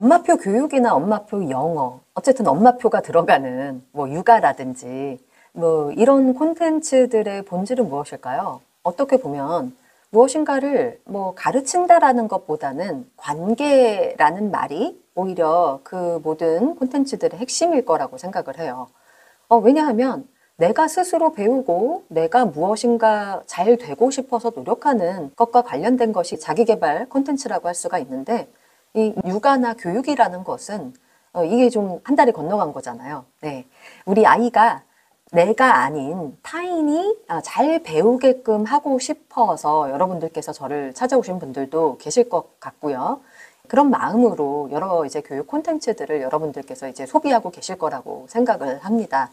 엄마표 교육이나 엄마표 영어, 어쨌든 엄마표가 들어가는 뭐 육아라든지 뭐 이런 콘텐츠들의 본질은 무엇일까요? 어떻게 보면 무엇인가를 뭐 가르친다라는 것보다는 관계라는 말이 오히려 그 모든 콘텐츠들의 핵심일 거라고 생각을 해요. 왜냐하면 내가 스스로 배우고 내가 무엇인가 잘 되고 싶어서 노력하는 것과 관련된 것이 자기계발 콘텐츠라고 할 수가 있는데, 이 육아나 교육이라는 것은 이게 좀 한 달이 건너간 거잖아요. 네. 우리 아이가 내가 아닌 타인이 잘 배우게끔 하고 싶어서 여러분들께서 저를 찾아오신 분들도 계실 것 같고요. 그런 마음으로 여러 이제 교육 콘텐츠들을 여러분들께서 이제 소비하고 계실 거라고 생각을 합니다.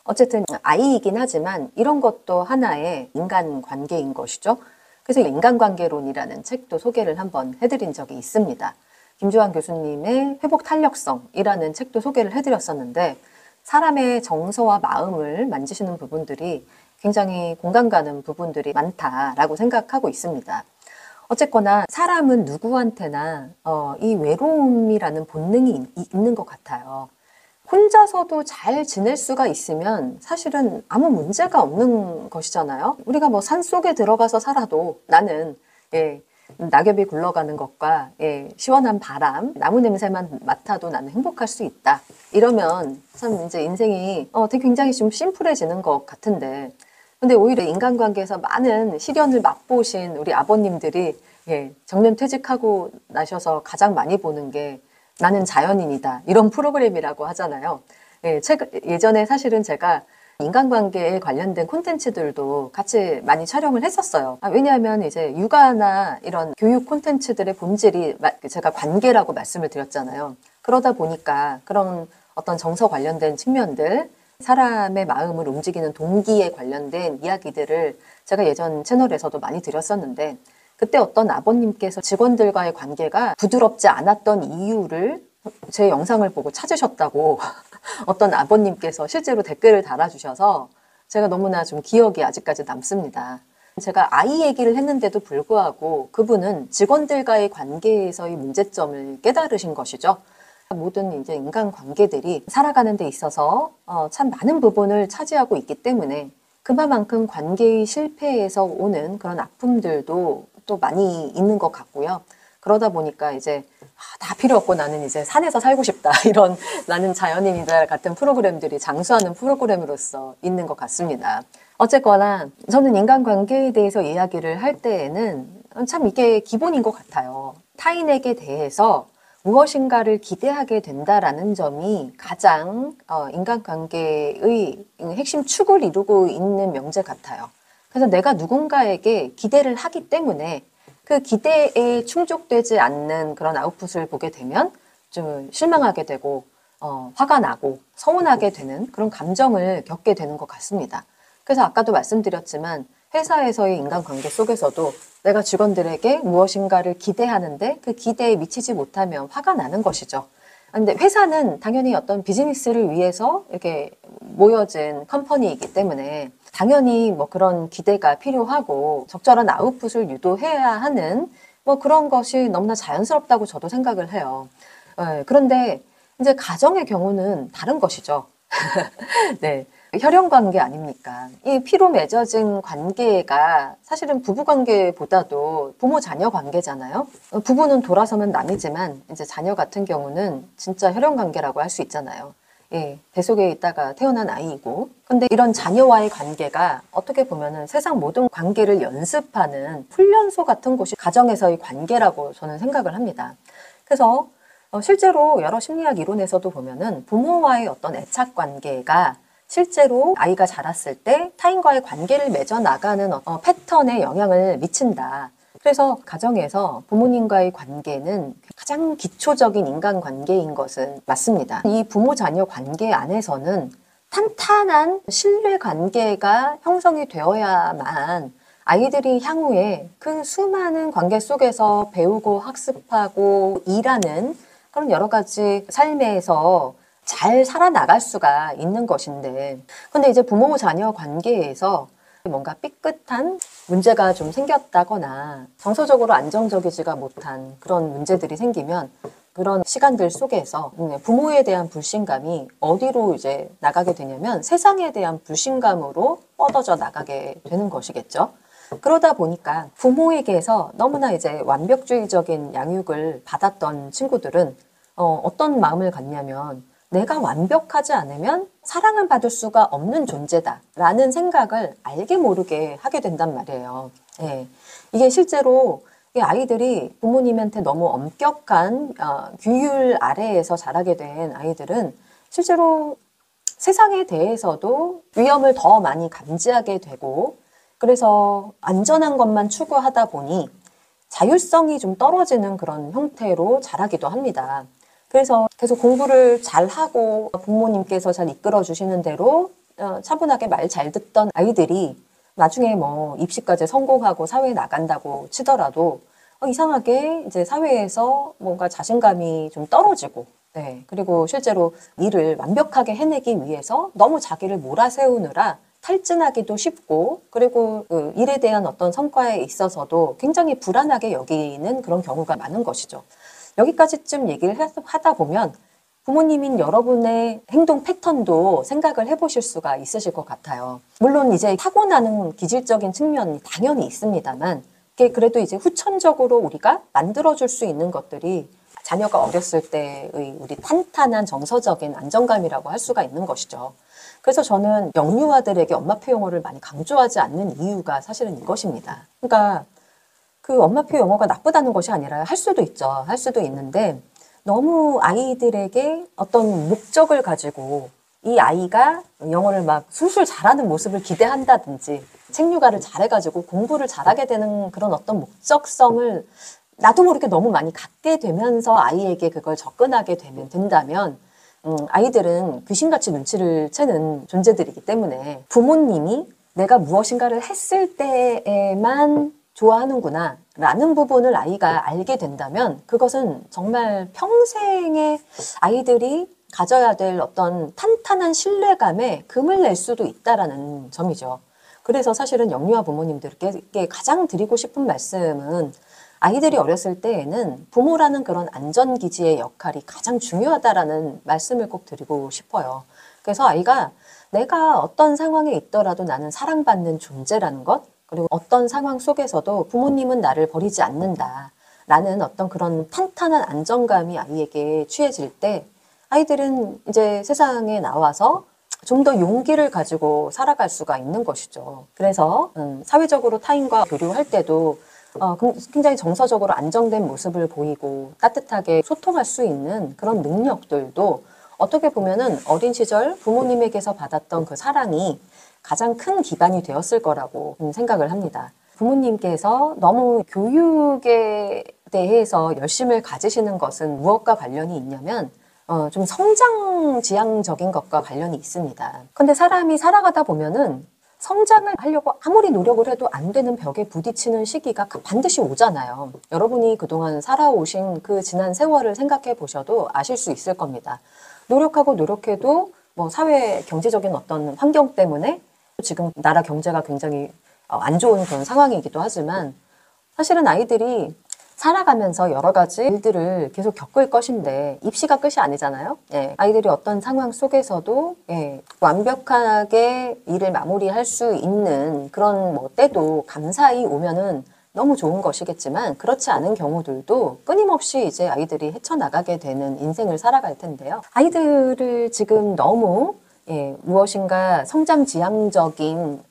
어쨌든 아이이긴 하지만 이런 것도 하나의 인간관계인 것이죠. 그래서 인간관계론이라는 책도 소개를 한번 해드린 적이 있습니다. 김주환 교수님의 회복 탄력성이라는 책도 소개를 해드렸었는데, 사람의 정서와 마음을 만지시는 부분들이 굉장히 공감 가는 부분들이 많다라고 생각하고 있습니다. 어쨌거나 사람은 누구한테나 이 외로움이라는 본능이 있는 것 같아요. 혼자서도 잘 지낼 수가 있으면 사실은 아무 문제가 없는 것이잖아요. 우리가 뭐 산속에 들어가서 살아도 나는 낙엽이 굴러가는 것과 시원한 바람, 나무 냄새만 맡아도 나는 행복할 수 있다. 이러면 참 이제 인생이 되게 굉장히 좀 심플해지는 것 같은데, 근데 오히려 인간관계에서 많은 시련을 맛보신 우리 아버님들이 정년 퇴직하고 나셔서 가장 많이 보는 게 나는 자연인이다, 이런 프로그램이라고 하잖아요. 예전에 사실은 제가 인간관계에 관련된 콘텐츠들도 같이 많이 촬영을 했었어요. 왜냐하면 이제 육아나 이런 교육 콘텐츠들의 본질이 제가 관계라고 말씀을 드렸잖아요. 그러다 보니까 그런 어떤 정서 관련된 측면들, 사람의 마음을 움직이는 동기에 관련된 이야기들을 제가 예전 채널에서도 많이 드렸었는데, 그때 어떤 아버님께서 직원들과의 관계가 부드럽지 않았던 이유를 제 영상을 보고 찾으셨다고 어떤 아버님께서 실제로 댓글을 달아주셔서 제가 너무나 좀 기억이 아직까지 남습니다. 제가 아이 얘기를 했는데도 불구하고 그분은 직원들과의 관계에서의 문제점을 깨달으신 것이죠. 모든 이제 인간 관계들이 살아가는 데 있어서 참 많은 부분을 차지하고 있기 때문에 그만큼 관계의 실패에서 오는 그런 아픔들도 또 많이 있는 것 같고요. 그러다 보니까 이제 다 필요 없고 나는 이제 산에서 살고 싶다, 이런 나는 자연인이다 같은 프로그램들이 장수하는 프로그램으로서 있는 것 같습니다. 어쨌거나 저는 인간관계에 대해서 이야기를 할 때에는 참 이게 기본인 것 같아요. 타인에게 대해서 무엇인가를 기대하게 된다라는 점이 가장 인간관계의 핵심 축을 이루고 있는 명제 같아요. 그래서 내가 누군가에게 기대를 하기 때문에 그 기대에 충족되지 않는 그런 아웃풋을 보게 되면 좀 실망하게 되고 화가 나고 서운하게 되는 그런 감정을 겪게 되는 것 같습니다. 그래서 아까도 말씀드렸지만 회사에서의 인간관계 속에서도 내가 직원들에게 무엇인가를 기대하는데 그 기대에 미치지 못하면 화가 나는 것이죠. 근데 회사는 당연히 어떤 비즈니스를 위해서 이렇게 모여진 컴퍼니이기 때문에 당연히 뭐 그런 기대가 필요하고 적절한 아웃풋을 유도해야 하는 뭐 그런 것이 너무나 자연스럽다고 저도 생각을 해요. 그런데 이제 가정의 경우는 다른 것이죠. 네. 혈연 관계 아닙니까? 이 피로 맺어진 관계가 사실은 부부 관계보다도 부모 자녀 관계잖아요. 부부는 돌아서면 남이지만 이제 자녀 같은 경우는 진짜 혈연 관계라고 할 수 있잖아요. 뱃속에 있다가 태어난 아이이고, 근데 이런 자녀와의 관계가 어떻게 보면은 세상 모든 관계를 연습하는 훈련소 같은 곳이 가정에서의 관계라고 저는 생각을 합니다. 그래서 실제로 여러 심리학 이론에서도 보면은 부모와의 어떤 애착 관계가 실제로 아이가 자랐을 때 타인과의 관계를 맺어 나가는 패턴에 영향을 미친다. 그래서 가정에서 부모님과의 관계는 가장 기초적인 인간관계인 것은 맞습니다. 이 부모-자녀 관계 안에서는 탄탄한 신뢰관계가 형성이 되어야만 아이들이 향후에 그 수많은 관계 속에서 배우고 학습하고 일하는 그런 여러 가지 삶에서 잘 살아나갈 수가 있는 것인데, 근데 이제 부모-자녀 관계에서 뭔가 삐끗한 문제가 좀 생겼다거나 정서적으로 안정적이지가 못한 그런 문제들이 생기면 그런 시간들 속에서 부모에 대한 불신감이 어디로 이제 나가게 되냐면 세상에 대한 불신감으로 뻗어져 나가게 되는 것이겠죠. 그러다 보니까 부모에게서 너무나 이제 완벽주의적인 양육을 받았던 친구들은 어떤 마음을 갖냐면 내가 완벽하지 않으면 사랑을 받을 수가 없는 존재다라는 생각을 알게 모르게 하게 된단 말이에요. 예. 이게 실제로 아이들이 부모님한테 너무 엄격한 규율 아래에서 자라게 된 아이들은 실제로 세상에 대해서도 위험을 더 많이 감지하게 되고 그래서 안전한 것만 추구하다 보니 자율성이 좀 떨어지는 그런 형태로 자라기도 합니다. 그래서 계속 공부를 잘하고 부모님께서 잘 이끌어 주시는 대로 차분하게 말 잘 듣던 아이들이 나중에 뭐 입시까지 성공하고 사회에 나간다고 치더라도 이상하게 이제 사회에서 뭔가 자신감이 좀 떨어지고 네. 그리고 실제로 일을 완벽하게 해내기 위해서 너무 자기를 몰아세우느라 탈진하기도 쉽고 그리고 그 일에 대한 어떤 성과에 있어서도 굉장히 불안하게 여기는 그런 경우가 많은 것이죠. 여기까지쯤 얘기를 하다 보면 부모님인 여러분의 행동 패턴도 생각을 해보실 수가 있으실 것 같아요. 물론 이제 타고나는 기질적인 측면이 당연히 있습니다만 그게 그래도 이제 후천적으로 우리가 만들어줄 수 있는 것들이 자녀가 어렸을 때의 우리 탄탄한 정서적인 안정감이라고 할 수가 있는 것이죠. 그래서 저는 영유아들에게 엄마표 영어를 많이 강조하지 않는 이유가 사실은 이것입니다. 그러니까 그 엄마표 영어가 나쁘다는 것이 아니라 할 수도 있죠. 할 수도 있는데 너무 아이들에게 어떤 목적을 가지고 이 아이가 영어를 막 술술 잘하는 모습을 기대한다든지 책육아를 잘해가지고 공부를 잘하게 되는 그런 어떤 목적성을 나도 모르게 너무 많이 갖게 되면서 아이에게 그걸 접근하게 된다면 아이들은 귀신같이 눈치를 채는 존재들이기 때문에 부모님이 내가 무엇인가를 했을 때에만 좋아하는구나 라는 부분을 아이가 알게 된다면 그것은 정말 평생에 아이들이 가져야 될 어떤 탄탄한 신뢰감에 금을 낼 수도 있다라는 점이죠. 그래서 사실은 영유아 부모님들께 가장 드리고 싶은 말씀은 아이들이 어렸을 때에는 부모라는 그런 안전기지의 역할이 가장 중요하다라는 말씀을 꼭 드리고 싶어요. 그래서 아이가 내가 어떤 상황에 있더라도 나는 사랑받는 존재라는 것, 그리고 어떤 상황 속에서도 부모님은 나를 버리지 않는다. 라는 어떤 그런 탄탄한 안정감이 아이에게 취해질 때 아이들은 이제 세상에 나와서 좀 더 용기를 가지고 살아갈 수가 있는 것이죠. 그래서 사회적으로 타인과 교류할 때도 굉장히 정서적으로 안정된 모습을 보이고 따뜻하게 소통할 수 있는 그런 능력들도 어떻게 보면은 어린 시절 부모님에게서 받았던 그 사랑이 가장 큰 기반이 되었을 거라고 생각을 합니다. 부모님께서 너무 교육에 대해서 열심을 가지시는 것은 무엇과 관련이 있냐면 좀 성장지향적인 것과 관련이 있습니다. 근데 사람이 살아가다 보면은 성장을 하려고 아무리 노력을 해도 안 되는 벽에 부딪히는 시기가 반드시 오잖아요. 여러분이 그동안 살아오신 그 지난 세월을 생각해 보셔도 아실 수 있을 겁니다. 노력하고 노력해도 뭐 사회 경제적인 어떤 환경 때문에 지금 나라 경제가 굉장히 안 좋은 그런 상황이기도 하지만 사실은 아이들이 살아가면서 여러 가지 일들을 계속 겪을 것인데 입시가 끝이 아니잖아요. 예, 아이들이 어떤 상황 속에서도 완벽하게 일을 마무리할 수 있는 그런 뭐 때도 감사히 오면은 너무 좋은 것이겠지만 그렇지 않은 경우들도 끊임없이 이제 아이들이 헤쳐나가게 되는 인생을 살아갈 텐데요. 아이들을 지금 너무 무엇인가 성장 지향적인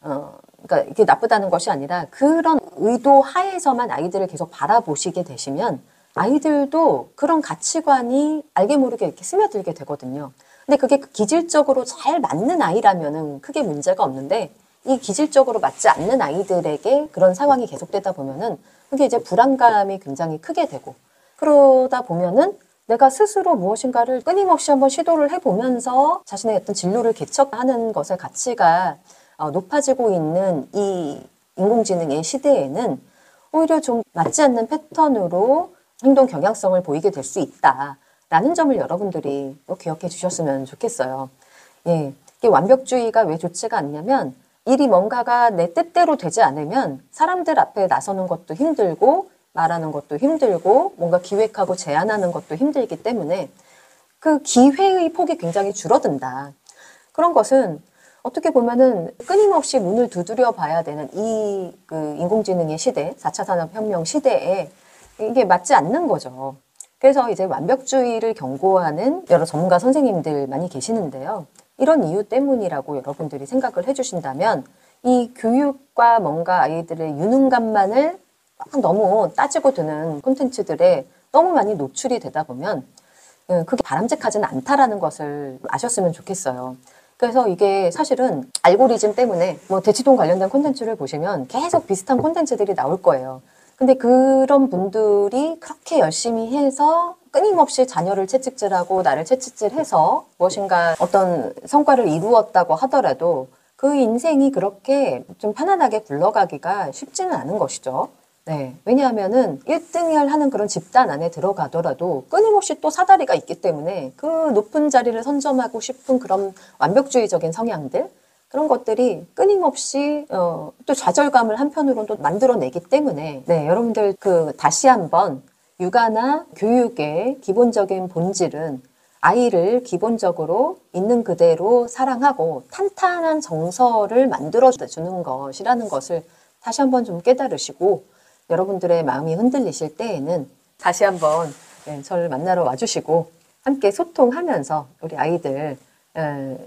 그러니까 이게 나쁘다는 것이 아니라 그런 의도 하에서만 아이들을 계속 바라보시게 되시면 아이들도 그런 가치관이 알게 모르게 이렇게 스며들게 되거든요. 근데 그게 기질적으로 잘 맞는 아이라면은 크게 문제가 없는데 이 기질적으로 맞지 않는 아이들에게 그런 상황이 계속되다 보면은 그게 이제 불안감이 굉장히 크게 되고 그러다 보면은 내가 스스로 무엇인가를 끊임없이 한번 시도를 해보면서 자신의 어떤 진로를 개척하는 것의 가치가 높아지고 있는 이 인공지능의 시대에는 오히려 좀 맞지 않는 패턴으로 행동 경향성을 보이게 될 수 있다라는 점을 여러분들이 기억해 주셨으면 좋겠어요. 예, 이게 완벽주의가 왜 좋지가 않냐면 일이 뭔가가 내 뜻대로 되지 않으면 사람들 앞에 나서는 것도 힘들고 말하는 것도 힘들고 뭔가 기획하고 제안하는 것도 힘들기 때문에 그 기회의 폭이 굉장히 줄어든다. 그런 것은 어떻게 보면은 끊임없이 문을 두드려 봐야 되는 이 그 인공지능의 시대, 4차 산업혁명 시대에 이게 맞지 않는 거죠. 그래서 이제 완벽주의를 경고하는 여러 전문가 선생님들 많이 계시는데요. 이런 이유 때문이라고 여러분들이 생각을 해주신다면 이 교육과 뭔가 아이들의 유능감만을 막 너무 따지고 드는 콘텐츠들에 너무 많이 노출이 되다 보면 그게 바람직하지는 않다라는 것을 아셨으면 좋겠어요. 그래서 이게 사실은 알고리즘 때문에 뭐 대치동 관련된 콘텐츠를 보시면 계속 비슷한 콘텐츠들이 나올 거예요. 근데 그런 분들이 그렇게 열심히 해서 끊임없이 자녀를 채찍질하고 나를 채찍질해서 무엇인가 어떤 성과를 이루었다고 하더라도 그 인생이 그렇게 좀 편안하게 굴러가기가 쉽지는 않은 것이죠. 네. 왜냐하면은 1등을 하는 그런 집단 안에 들어가더라도 끊임없이 또 사다리가 있기 때문에 그 높은 자리를 선점하고 싶은 그런 완벽주의적인 성향들, 그런 것들이 끊임없이 또 좌절감을 한편으로는 또 만들어내기 때문에 네, 여러분들 다시 한번 육아나 교육의 기본적인 본질은 아이를 기본적으로 있는 그대로 사랑하고 탄탄한 정서를 만들어주는 것이라는 것을 다시 한번 좀 깨달으시고 여러분들의 마음이 흔들리실 때에는 다시 한번 저를 만나러 와주시고 함께 소통하면서 우리 아이들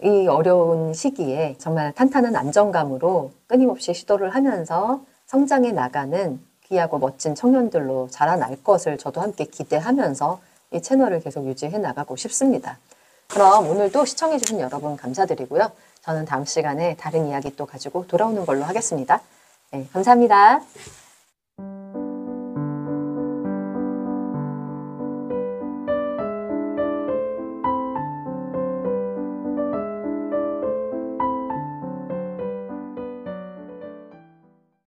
이 어려운 시기에 정말 탄탄한 안정감으로 끊임없이 시도를 하면서 성장해 나가는 귀하고 멋진 청년들로 자라날 것을 저도 함께 기대하면서 이 채널을 계속 유지해 나가고 싶습니다. 그럼 오늘도 시청해주신 여러분 감사드리고요. 저는 다음 시간에 다른 이야기 또 가지고 돌아오는 걸로 하겠습니다. 네, 감사합니다.